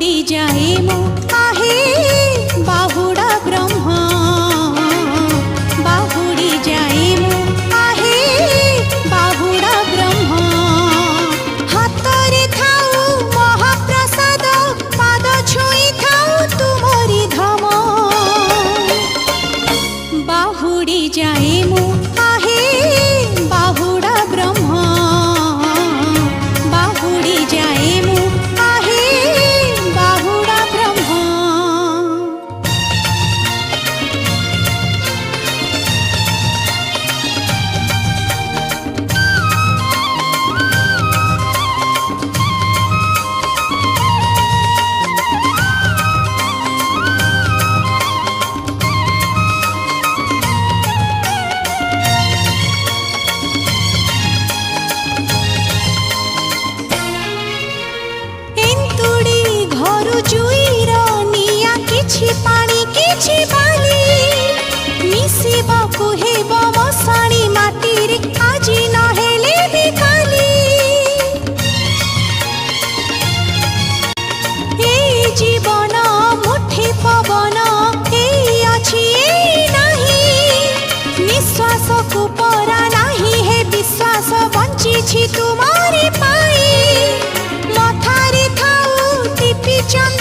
बाहुड़ी जाए मो आहे बाहुड़ा ब्रह्मा बाहुड़ी जाए मो आहे बाहुड़ा ब्रह्मा हातरे थाऊ महाप्रसाद पाद छुई थाऊ तुमरी धाम बाहुड़ी जाए मो आहे बाहुड़ा ब्रह्मा बाहुड़ी जाए मो आहे बाहुड़ा ब्रह्मा। एंतुड़ी घरु जुईर निया किछि पानी किछि बाली मिसिबाकु हेब मशाणी माटीरे आजी नहेले भी काली ए जीवन मुठे पवन ए अछि ए नाही निश्वास को परा नाही हे विश्वास बंची छी तुम्हारी पाई मथारे थाऊ टीपी चंद